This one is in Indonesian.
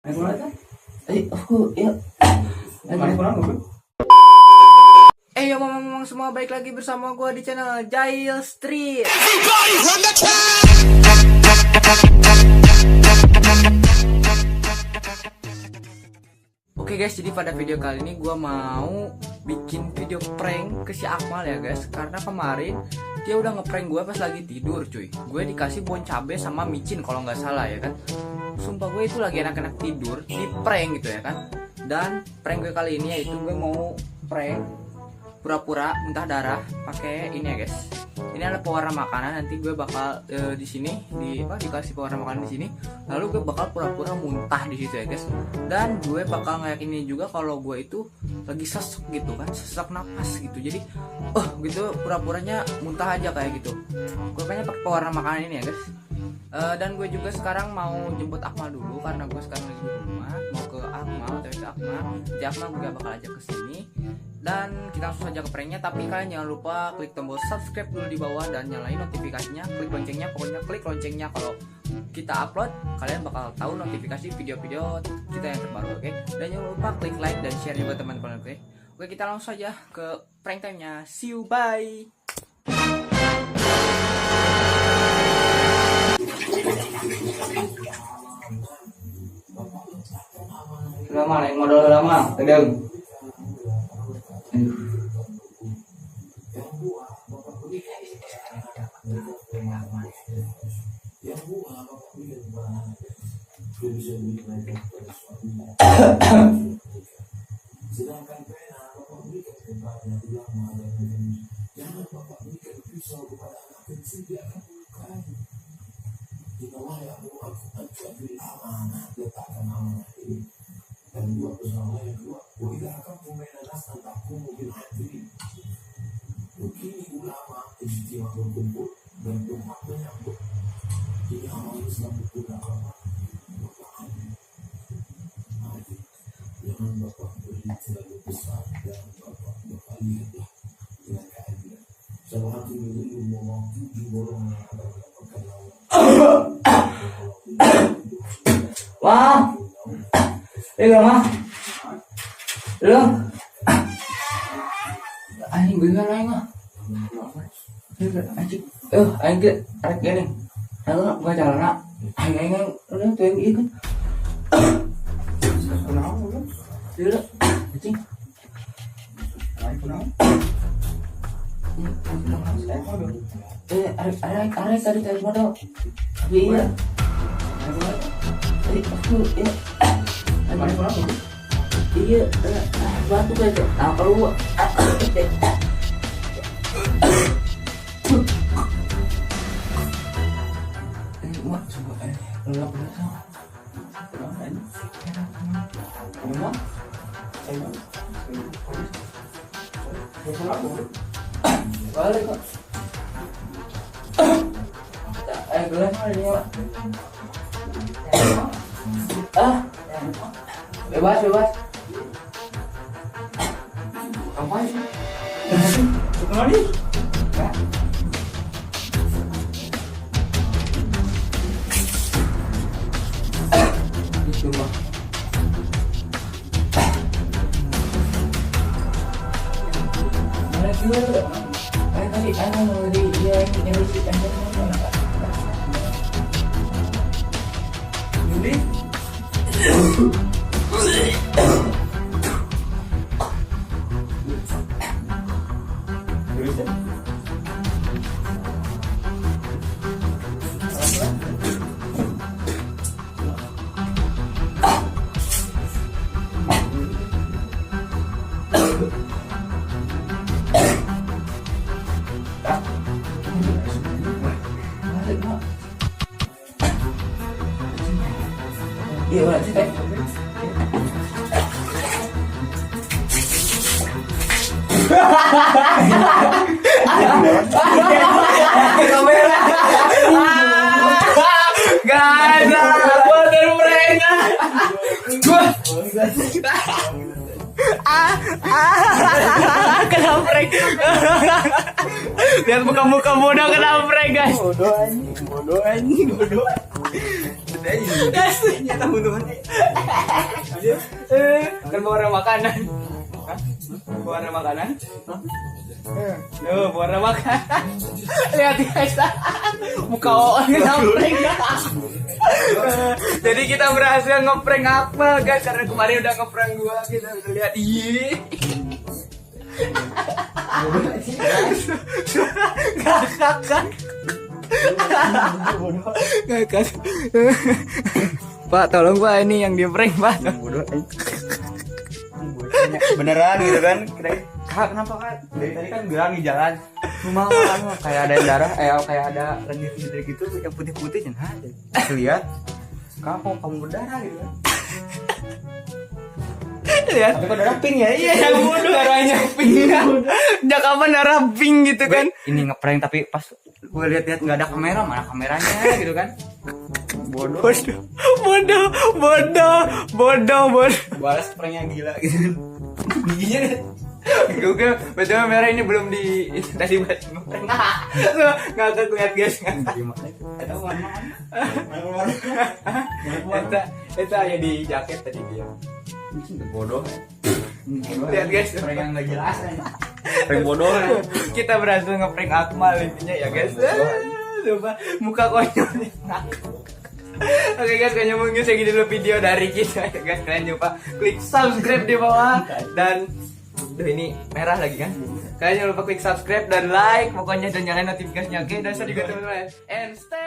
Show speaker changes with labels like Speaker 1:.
Speaker 1: Yo ngomong semua, balik lagi bersama gue di channel Jail Street. Oke guys, jadi pada video kali ini gue mau bikin video prank ke si Akmal ya guys. Karena kemarin dia udah ngeprank gue pas lagi tidur cuy. Gue dikasih bon cabe sama micin kalau nggak salah ya kan. Sumpah gue itu lagi enak-enak tidur, di prank gitu ya kan. Dan prank gue kali ini yaitu gue mau prank pura-pura muntah darah pakai ini ya guys. Ini adalah pewarna makanan. Nanti gue bakal di sini dikasih pewarna makanan di sini. Lalu gue bakal pura-pura muntah di situ ya guys. Dan gue bakal ngeyakinin juga kalau gue itu lagi sesek gitu kan, sesak napas gitu. Jadi gitu pura-puranya muntah aja kayak gitu. Gue pengen pakai pewarna makanan ini ya guys. Dan gue juga sekarang mau jemput Akmal dulu karena gue sekarang lagi di rumah. Mau ke Akmal, cewek Akmal. Jadi Akmal gue bakal ajak ke sini. Dan kita langsung saja ke pranknya. Tapi kalian jangan lupa klik tombol subscribe dulu di bawah dan nyalain notifikasinya, klik loncengnya. Pokoknya klik loncengnya kalau kita upload, kalian bakal tahu notifikasi video-video kita yang terbaru, oke? Dan jangan lupa klik like dan share juga teman-teman, oke? Oke, kita langsung saja ke prank time-nya. See you, bye. Lama naik modal lama, tegang. Sedangkan pena bapak berikan kepadanya ulama dan ilmu. Jangan bapak berikan pisau kepada anak kecil, dia akan melukai. Jika wahai Abu Bakar beri amanah, letakkan amanah ini. Dan dua pesawat yang kedua, wa idza hakamtum baina nas an tahkumu bil adli. Begini ulama ijtima berkumpul dan umat menyambut. Jadi amal Islam itu agama. Jangan bapak beri terlalu besar dan bapak lihatlah dengan keadilan. Salah satu itu mau 7 golongan yang akan mendapatkan lawan.
Speaker 2: Wah, ini mah, lo, anjing bingung aing mah, anjing, anjing ke arek gini, aku gua jalan anjing udah tuh yang itu. Dulu, anjing. Arek tadi tadi modal. Iya. Tadi aku ya. Iya, batu kayak apa lu? Ini mah coba lelap sama. Balik kok. Gelas ini Pak. Bebas. Ngapain sih? Kemana? Itu mah. Tadi ana mau di dia yang di kantor mana? Jadi iya udah sih teh. Kamera. Gak ada. Gua terprengan. Kena prank. Lihat muka-muka bodoh kena prank guys. Bodoh anjing.
Speaker 1: Guys,
Speaker 2: Nyata bunuhannya.
Speaker 1: kan warna makanan. Hah? Warna makanan? Tuh, warna makanan. Lihat guys, muka Oon ngeprank. Jadi kita berhasil ngeprank Akmal guys, karena kemarin udah ngeprank gua, kita udah lihat. Ih. Ngakak kan? Ngakak. Pak, tolong Pak, ini yang di prank Pak.
Speaker 2: Bodoh. Beneran gitu kan? Kak, kenapa Kak? Dari tadi kan bilang di jalan. Cuma kan kayak ada yang darah, kayak ada lendir-lendir gitu yang putih-putih nah. Lihat. Kamu berdarah gitu kan?
Speaker 1: Lihat.
Speaker 2: Tapi kok darah pink ya?
Speaker 1: Iya, yang bodoh darahnya pink. Sejak kapan darah pink gitu kan?
Speaker 2: Ini ngeprank tapi pas gue lihat-lihat nggak ada kamera, mana kameranya gitu kan? Bodoh.
Speaker 1: Bodoh.
Speaker 2: Balas pranknya gila gitu. Giginya deh.
Speaker 1: Google, betul merah ini belum di tadi buat ngeprank. Ngakak lihat guys.
Speaker 2: Ada mana?
Speaker 1: Eta ya di jaket tadi dia.
Speaker 2: Bodoh.
Speaker 1: Lihat guys,
Speaker 2: Prank yang nggak jelas. Prank bodoh.
Speaker 1: kita berhasil ngeprank Akmal intinya ya guys. Coba muka konyolnya ngakak. Oke guys, kayaknya mungkin segitu dulu video dari kita ya guys. Kalian lupa klik subscribe di bawah dan ini merah lagi kan. Kalian jangan lupa klik subscribe dan like pokoknya, dan nyalain notifikasinya. Oke, dan saya juga teman-teman. And stay